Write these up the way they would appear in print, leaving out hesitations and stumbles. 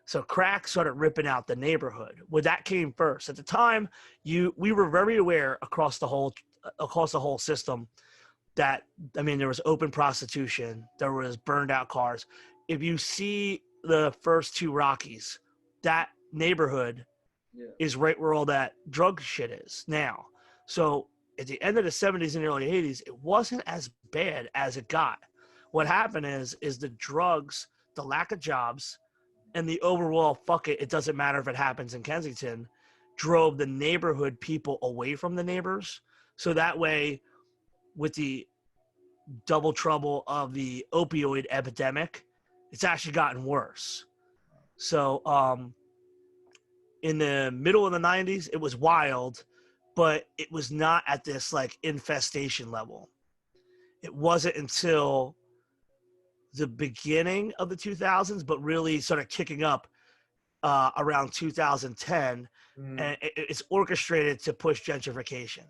So crack started ripping out the neighborhood. Well, that came first. At the time, we were very aware across the whole system that, I mean, there was open prostitution, there was burned out cars. If you see the first two Rockies, that neighborhood is right where all that drug shit is now. So at the end of the 70s and early 80s, it wasn't as bad as it got. What happened is the drugs, the lack of jobs, and the overall fuck it doesn't matter if it happens in Kensington, drove the neighborhood people away from the neighbors. So that way, with the double trouble of the opioid epidemic, it's actually gotten worse. So in the middle of the 90s, it was wild, but it was not at this like infestation level. It wasn't until the beginning of the 2000s, but really sort of kicking up around 2010, and it's orchestrated to push gentrification.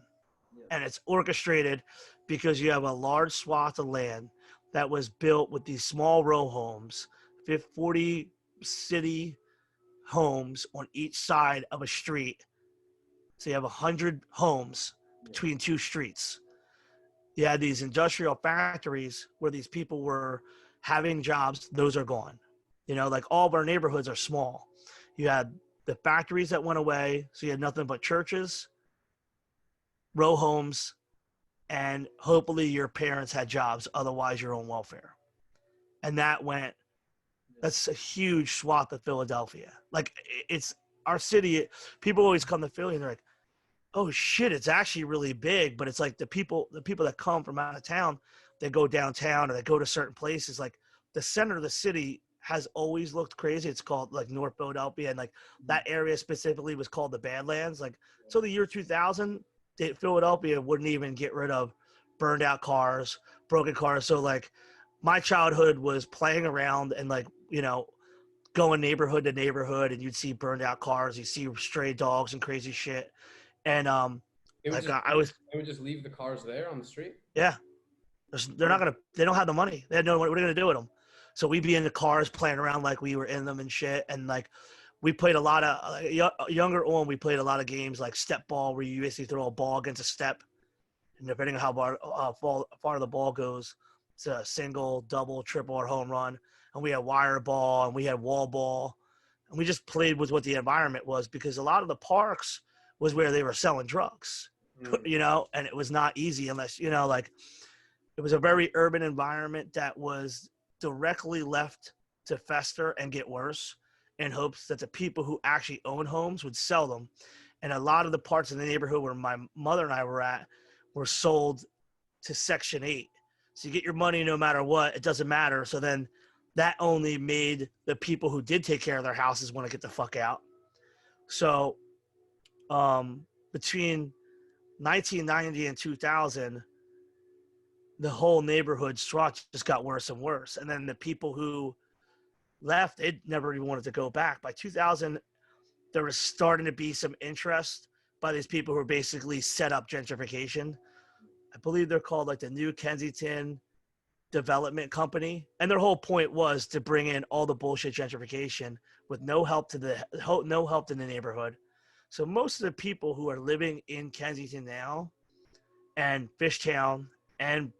And it's orchestrated because you have a large swath of land that was built with these small row homes, 40 city homes on each side of a street. So you have 100 homes between two streets. You had these industrial factories where these people were having jobs. Those are gone. You know, like all of our neighborhoods are small. You had the factories that went away. So you had nothing but churches, row homes, and hopefully your parents had jobs. Otherwise, you're on welfare. And that's a huge swath of Philadelphia. Like, it's our city. People always come to Philly and they're like, oh shit, it's actually really big. But it's like the people that come from out of town, they go downtown or they go to certain places. Like, the center of the city has always looked crazy. It's called like North Philadelphia, and like that area specifically was called the Badlands. Like, till the year 2000, Philadelphia wouldn't even get rid of burned out cars, broken cars. So like my childhood was playing around and like, you know, going neighborhood to neighborhood, and you'd see burned out cars, you see stray dogs and crazy shit. And They would like they would just leave the cars there on the street. yeah, they don't have the money. They had no, what are they gonna do with them? So we'd be in the cars playing around like we were in them and shit. And like, we played a lot of younger on. We played a lot of games like step ball, where you basically throw a ball against a step, and depending on how far the ball goes, it's a single, double, triple, or home run. And we had wire ball and we had wall ball, and we just played with what the environment was, because a lot of the parks was where they were selling drugs, you know, and it was not easy unless, you know, like, it was a very urban environment that was directly left to fester and get worse, in hopes that the people who actually own homes would sell them. And a lot of the parts of the neighborhood where my mother and I were at were sold to Section 8. So you get your money no matter what. It doesn't matter. So then that only made the people who did take care of their houses want to get the fuck out. So between 1990 and 2000, the whole neighborhood just got worse and worse. And then the people who left, they never even wanted to go back. By 2000, there was starting to be some interest by these people who were basically set up gentrification. I believe they're called like the New Kensington Development Company. And their whole point was to bring in all the bullshit gentrification with no help to the neighborhood. So most of the people who are living in Kensington now, and Fishtown, and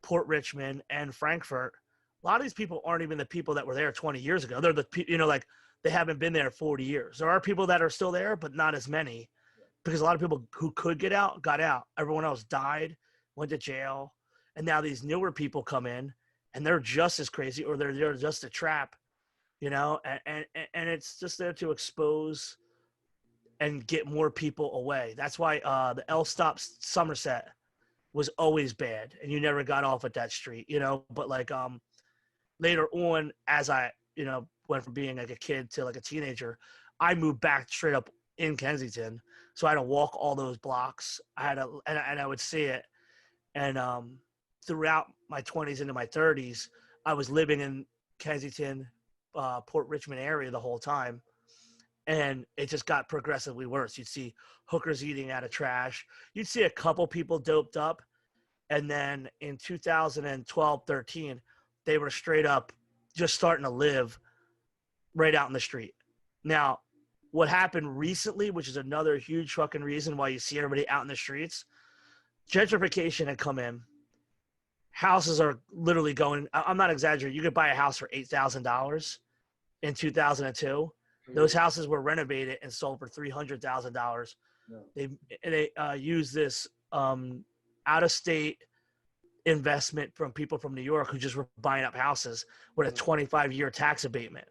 Port Richmond, and Frankfurt, a lot of these people aren't even the people that were there 20 years ago. They're the, you know, like, they haven't been there 40 years. There are people that are still there, but not as many, because a lot of people who could get out got out. Everyone else died, went to jail, and now these newer people come in, and they're just as crazy, or they're just a trap, you know. And it's just there to expose and get more people away. That's why the L Stop Somerset was always bad, and you never got off at that street, you know. But like later on, as I, you know, went from being like a kid to like a teenager, I moved back straight up in Kensington. So I had to walk all those blocks. And I would see it. And throughout my 20s into my 30s, I was living in Kensington, Port Richmond area the whole time. And it just got progressively worse. You'd see hookers eating out of trash. You'd see a couple people doped up. And then in 2012, 13, they were straight up just starting to live right out in the street. Now, what happened recently, which is another huge fucking reason why you see everybody out in the streets, gentrification had come in. Houses are literally going, I'm not exaggerating, you could buy a house for $8,000 in 2002. Those houses were renovated and sold for $300,000. No. They use this out of state investment from people from New York who just were buying up houses with a 25-year tax abatement.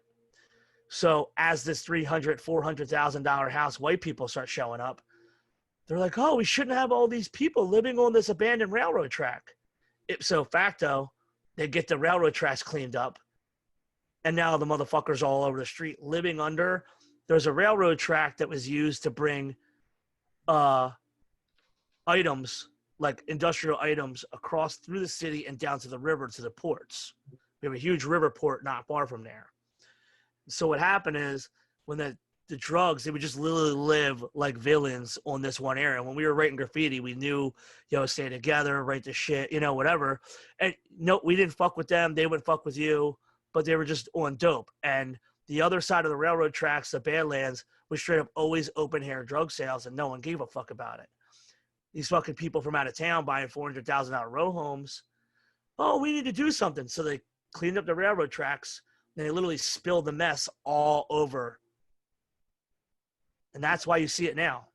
So as this $300,000-$400,000 house, white people start showing up. They're like, oh, we shouldn't have all these people living on this abandoned railroad track. Ipso facto, they get the railroad tracks cleaned up. And now the motherfuckers all over the street living under. There's a railroad track that was used to bring items, like industrial items, across through the city and down to the river to the ports. We have a huge river port not far from there. So what happened is when the drugs, they would just literally live like villains on this one area. When we were writing graffiti, we knew, stay together, write the shit, whatever. And no, we didn't fuck with them. They wouldn't fuck with you, but they were just on dope. And the other side of the railroad tracks, the Badlands, was straight up always open air drug sales, and no one gave a fuck about it. These fucking people from out of town buying $400,000 row homes. Oh, we need to do something. So they cleaned up the railroad tracks, and they literally spilled the mess all over. And that's why you see it now.